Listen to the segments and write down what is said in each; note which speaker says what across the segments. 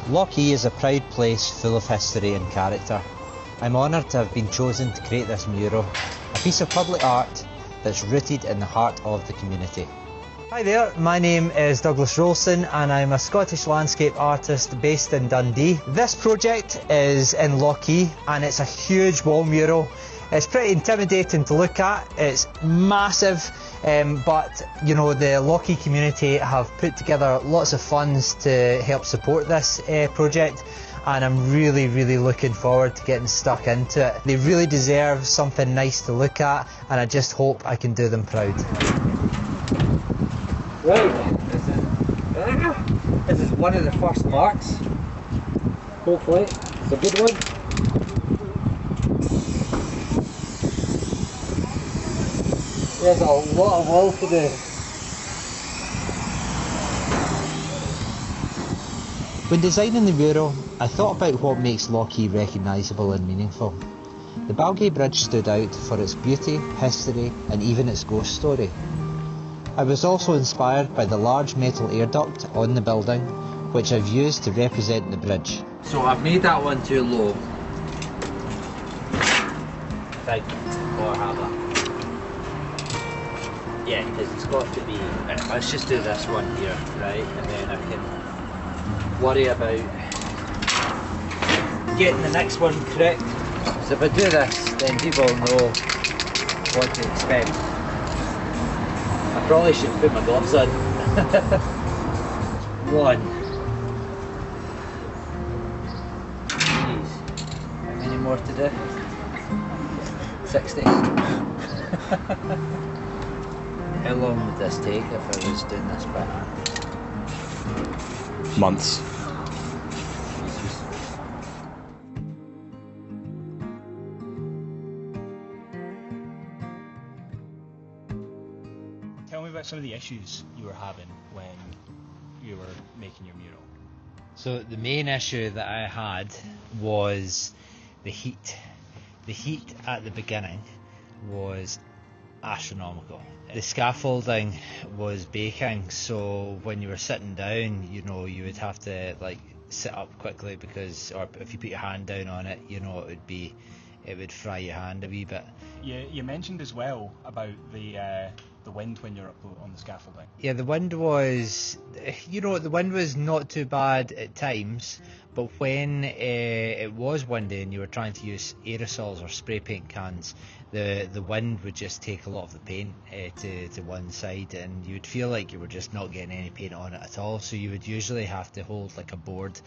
Speaker 1: Lochee is a proud place full of history and character. I'm honoured to have been chosen to create this mural, a piece of public art that's rooted in the heart of the community. Hi there, my name is Douglas Roulston and I'm a Scottish landscape artist based in Dundee. This project is in Lochee and it's a huge wall mural. It's pretty intimidating to look at, it's massive, but you know, the Lochee community have put together lots of funds to help support this project, and I'm really looking forward to getting stuck into it. They really deserve something nice to look at, and I just hope I can do them proud.
Speaker 2: Right, this is one of the first marks. Hopefully, it's a good one. There's a lot of wall to do.
Speaker 1: When designing the mural, I thought about what makes Lochee recognisable and meaningful. The Balgay Bridge stood out for its beauty, history and even its ghost story. I was also inspired by the large metal air duct on the building, which I've used to represent the bridge.
Speaker 2: So I've made that one too low. Big or have that. Yeah, because it's got to be. Right, let's just do this one here, right? And then I can worry about getting the next one correct. So if I do this, then people know what to expect. I probably should put my gloves on. One. Jeez. How many more to do? 60. How long would this take if I was doing this by hand?
Speaker 3: Months.
Speaker 4: Tell me about some of the issues you were having when you were making your mural.
Speaker 1: So the main issue that I had was the heat. The heat at the beginning was astronomical. The scaffolding was baking, so when you were sitting down, you know, you would have to like sit up quickly because, or if you put your hand down on it, you know, it would fry your hand a wee bit.
Speaker 4: You mentioned as well about the wind when you're up on the scaffolding.
Speaker 1: Yeah, the wind was, you know, the wind was not too bad at times, but when it was windy and you were trying to use aerosols or spray paint cans, the wind would just take a lot of the paint to one side, and you would feel like you were just not getting any paint on it at all. So you would usually have to hold like a board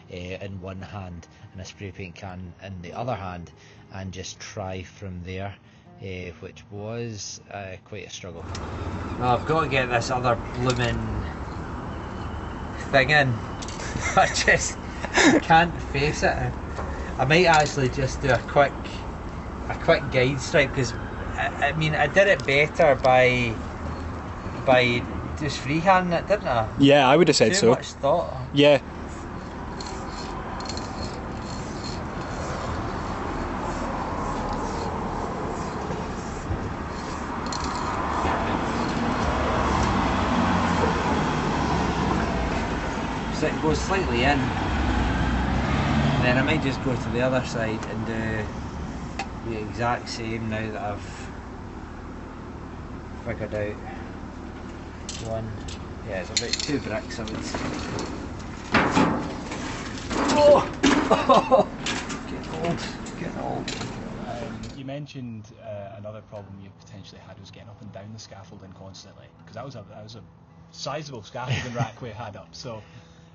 Speaker 1: in one hand and a spray paint can in the other hand and just try from there. Which was quite a struggle.
Speaker 2: Well, I've got to get this other blooming thing in. I just can't face it. I might actually just do a quick guide stripe, because I mean I did it better by just freehanding it, didn't I?
Speaker 3: Yeah, I would have said so.
Speaker 2: Too much thought.
Speaker 3: Yeah.
Speaker 2: So it goes slightly in, and then I might just go to the other side and do the exact same now that I've figured out one. Yeah, it's about 2 bricks, I would say. Oh! Getting old.
Speaker 4: You mentioned another problem you potentially had was getting up and down the scaffolding constantly, because that was a sizable scaffolding rack we had up. So.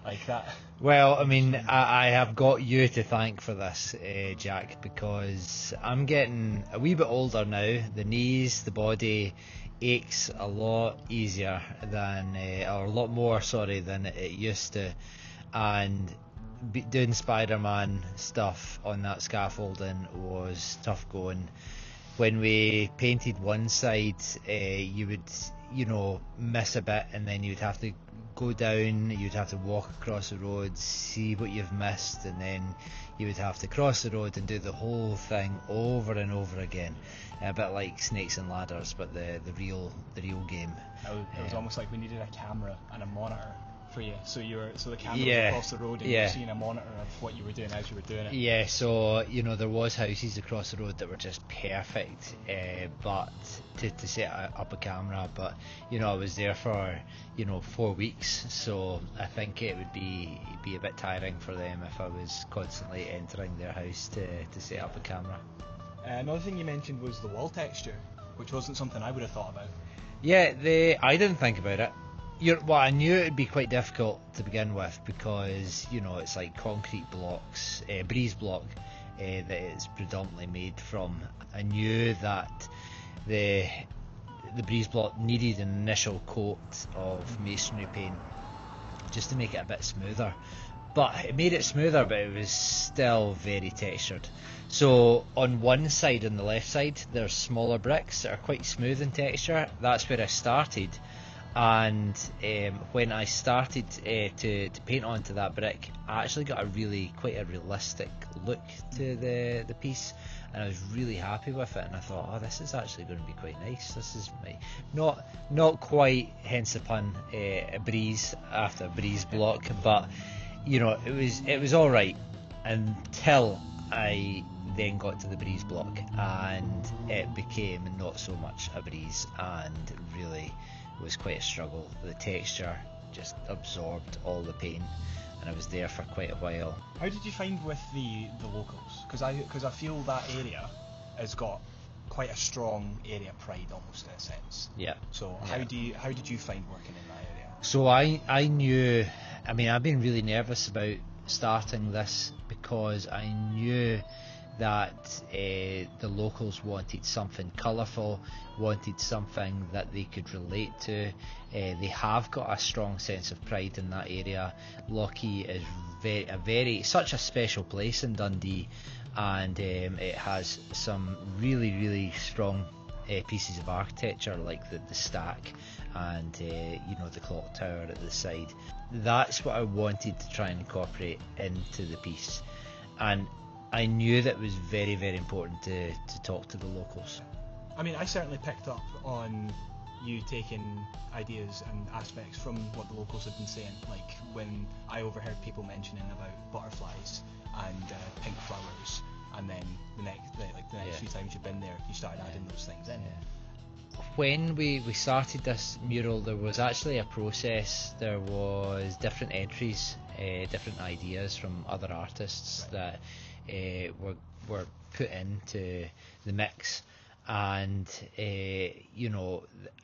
Speaker 4: Like that.
Speaker 1: Well, I mean, I have got you to thank for this, Jack, because I'm getting a wee bit older now. The knees, the body aches a lot easier than, or a lot more, sorry, than it used to. And doing Spider-Man stuff on that scaffolding was tough going. When we painted one side, you would, you know, miss a bit, and then you'd have to go down, you'd have to walk across the road, see what you've missed, and then you would have to cross the road and do the whole thing over and over again. A bit like Snakes and Ladders, but the real game.
Speaker 4: It was almost like we needed a camera and a monitor for you. So the camera was
Speaker 1: Yeah,
Speaker 4: across the road, and
Speaker 1: yeah.
Speaker 4: you were seeing a monitor of what you were doing as you were doing it.
Speaker 1: Yeah, so there was houses across the road that were just perfect, but to set up a camera. But I was there for 4 weeks, so I think it would be a bit tiring for them if I was constantly entering their house to set up a camera.
Speaker 4: Another thing you mentioned was the wall texture, which wasn't something I would have thought about.
Speaker 1: Yeah, I didn't think about it. I knew it would be quite difficult to begin with because it's like concrete blocks, breeze block that it's predominantly made from. I knew that the breeze block needed an initial coat of masonry paint just to make it a bit smoother. But it made it smoother, but it was still very textured. So on one side, on the left side, there's smaller bricks that are quite smooth in texture. That's where I started. And when I started to paint onto that brick, I actually got quite a realistic look to the piece, and I was really happy with it. And I thought, oh, this is actually going to be quite nice. This is not quite, hence the pun, a breeze after a breeze block, but it was all right until I then got to the breeze block, and it became not so much a breeze, and really was quite a struggle. The texture just absorbed all the pain, and I was there for quite a while.
Speaker 4: How did you find with the locals? Because I feel that area has got quite a strong area pride, almost, in a sense.
Speaker 1: Yeah.
Speaker 4: So
Speaker 1: Yeah.
Speaker 4: how did you find working in that area?
Speaker 1: So I knew, I've been really nervous about starting this because I knew that the locals wanted something colourful, wanted something that they could relate to. They have got a strong sense of pride in that area. Lochee is such a special place in Dundee, and it has some really, really strong pieces of architecture, like the stack and the clock tower at the side. That's what I wanted to try and incorporate into the piece, and I knew that it was very, very important to talk to the locals.
Speaker 4: I certainly picked up on you taking ideas and aspects from what the locals had been saying, like when I overheard people mentioning about butterflies and pink flowers, and then the next few times you've been there, you started adding those things in.
Speaker 1: When we started this mural, there was actually a process. There was different entries, different ideas from other artists that were put into the mix, and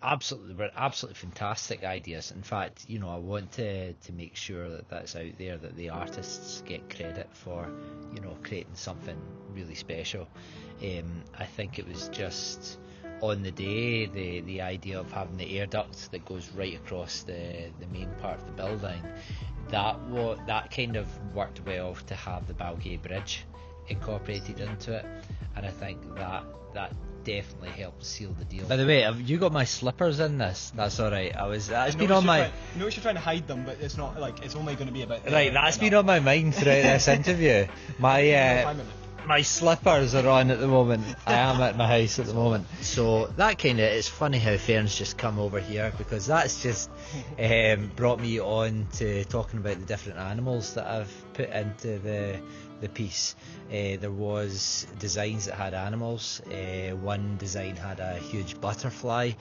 Speaker 1: absolutely fantastic ideas. In fact, I want to make sure that that's out there, that the artists get credit for creating something really special. I think it was just on the day, the idea of having the air duct that goes right across the main part of the building, that kind of worked well to have the Balgay Bridge incorporated into it, and I think that definitely helped seal the deal. By the way, have you got my slippers in this? That's alright. That's been on my...
Speaker 4: You're trying to hide them, but it's not like, it's only going to be about...
Speaker 1: Right, that's been on my mind throughout this interview. My slippers are on at the moment. I am at my house at the moment. So that it's funny how Fern's just come over here, because that's just brought me on to talking about the different animals that I've put into the piece. There was designs that had animals. One design had a huge butterfly.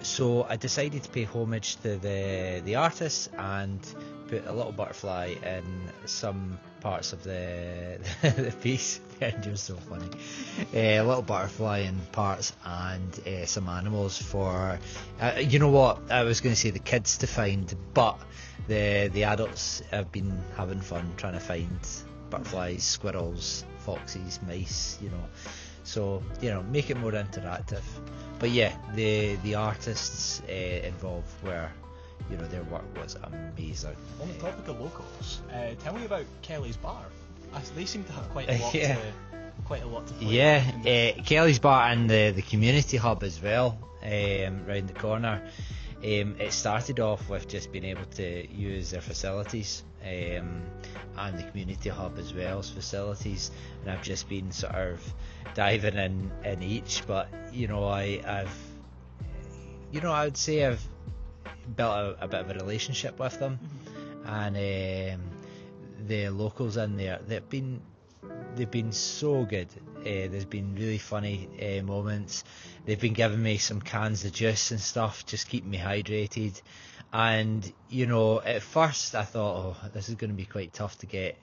Speaker 1: So I decided to pay homage to the artists and put a little butterfly in some parts of the piece. You're so funny. A little butterfly in parts, and some animals for you know what, I was going to say the kids to find, but the adults have been having fun trying to find butterflies, squirrels, foxes, mice, so make it more interactive. But yeah, the artists involved were, their work was amazing.
Speaker 4: On the topic of locals, tell me about Kelly's Bar. They seem to have quite a lot to play.
Speaker 1: Yeah, Kelly's Bar and the community hub as well, round the corner. It started off with just being able to use their facilities, and the community hub as well as facilities, and I've just been sort of diving in each. But I would say I've built a bit of a relationship with them, and the locals in there, they've been so good. There's been really funny moments. They've been giving me some cans of juice and stuff, just keeping me hydrated. And you know, at first I thought, oh, this is going to be quite tough to get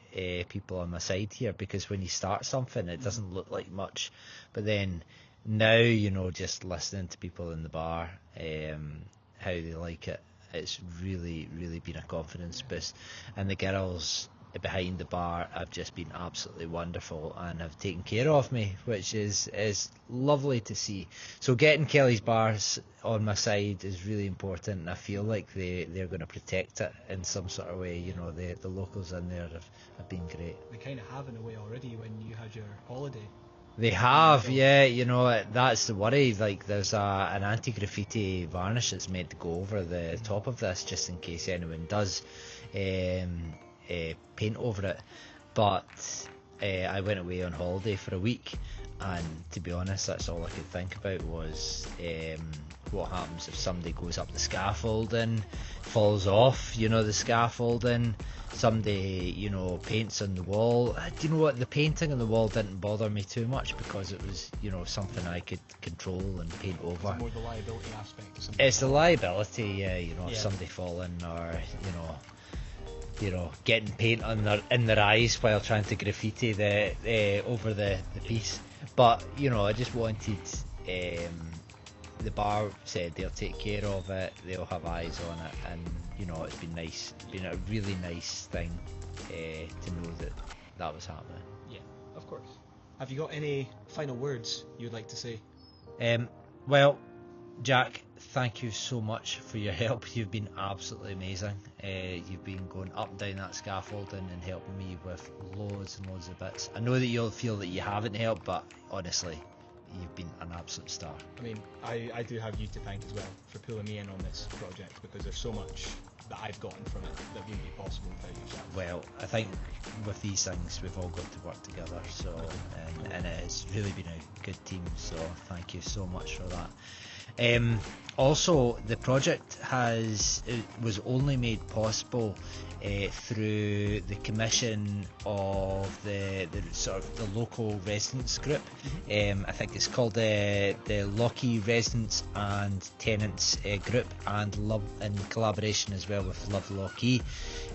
Speaker 1: people on my side here, because when you start something, it doesn't look like much. But then now, you know, just listening to people in the bar, how they like it, it's really been a confidence boost. And the girls behind the bar have just been absolutely wonderful and have taken care of me, which is lovely to see. So getting Kelly's Bars on my side is really important, and I feel like they're going to protect it in some sort of way. You know, the locals in there have been great.
Speaker 4: They kind of have in a way already when you had your holiday.
Speaker 1: They have, yeah, you know, that's the worry. Like, there's an anti-graffiti varnish that's meant to go over the top of this, just in case anyone does paint over it. But I went away on holiday for a week, and to be honest, that's all I could think about was what happens if somebody goes up the scaffolding, falls off, you know, the scaffolding, somebody, you know, paints on the wall. Do you know what, the painting on the wall didn't bother me too much, because it was, you know, something I could control and paint over.
Speaker 4: It's more the liability aspect of something.
Speaker 1: It's the liability, yeah, you know, if somebody falling, or you know, getting paint in their eyes while trying to graffiti over the piece. But you know, I just wanted, the bar said they'll take care of it, they'll have eyes on it, and you know, it's been nice. It's been a really nice thing to know that was happening.
Speaker 4: Yeah, of course. Have you got any final words you'd like to say?
Speaker 1: Well, Jack, thank you so much for your help. You've been absolutely amazing. You've been going up and down that scaffolding and helping me with loads and loads of bits. I know that you'll feel that you haven't helped, but honestly, you've been an absolute star.
Speaker 4: I mean, I do have you to thank as well for pulling me in on this project, because there's so much that I've gotten from it that wouldn't be possible without yourself.
Speaker 1: Well, I think with these things, we've all got to work together, so and it has really been a good team, so thank you so much for that. Also, the project was only made possible through the commission of the sort of the local residents group. I think it's called the Lochee Residents and Tenants group, and in collaboration as well with Love Lochee.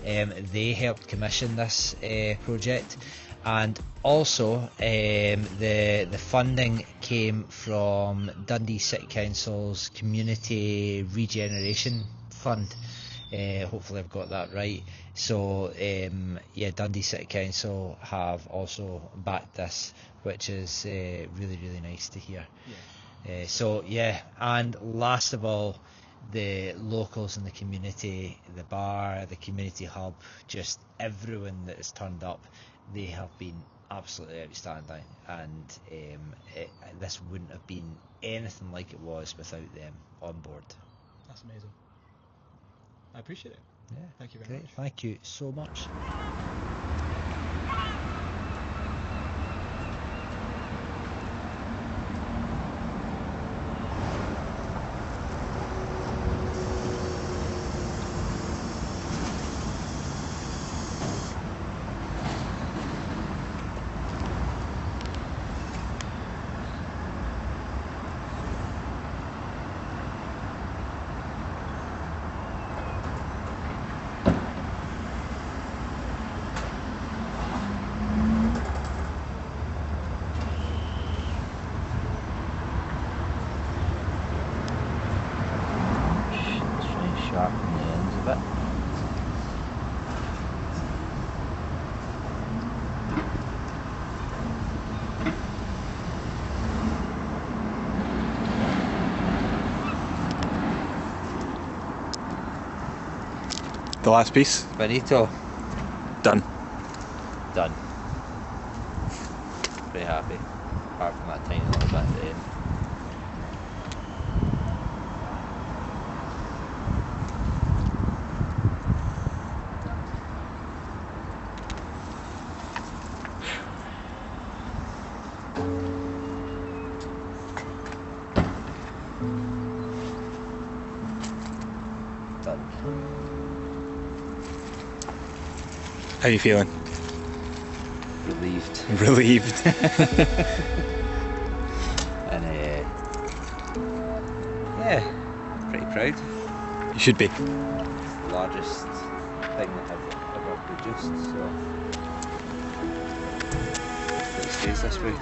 Speaker 1: They helped commission this project. And also, the funding came from Dundee City Council's Community Regeneration Fund. Hopefully I've got that right. So, yeah, Dundee City Council have also backed this, which is really nice to hear. Yeah. So, yeah, and last of all, the locals in the community, the bar, the community hub, just everyone that has turned up, they have been absolutely outstanding, and this wouldn't have been anything like it was without them on board.
Speaker 4: That's amazing. I appreciate it.
Speaker 1: Yeah,
Speaker 4: thank you very much.
Speaker 1: Thank you so much.
Speaker 3: The last piece.
Speaker 1: Benito.
Speaker 3: Done.
Speaker 1: Pretty happy, apart from that tiny little bit at the end.
Speaker 2: done.
Speaker 3: How are you feeling?
Speaker 2: Relieved.
Speaker 3: Relieved.
Speaker 2: And yeah, pretty proud.
Speaker 3: You should be.
Speaker 2: The largest thing that I've ever produced, so it stays this way.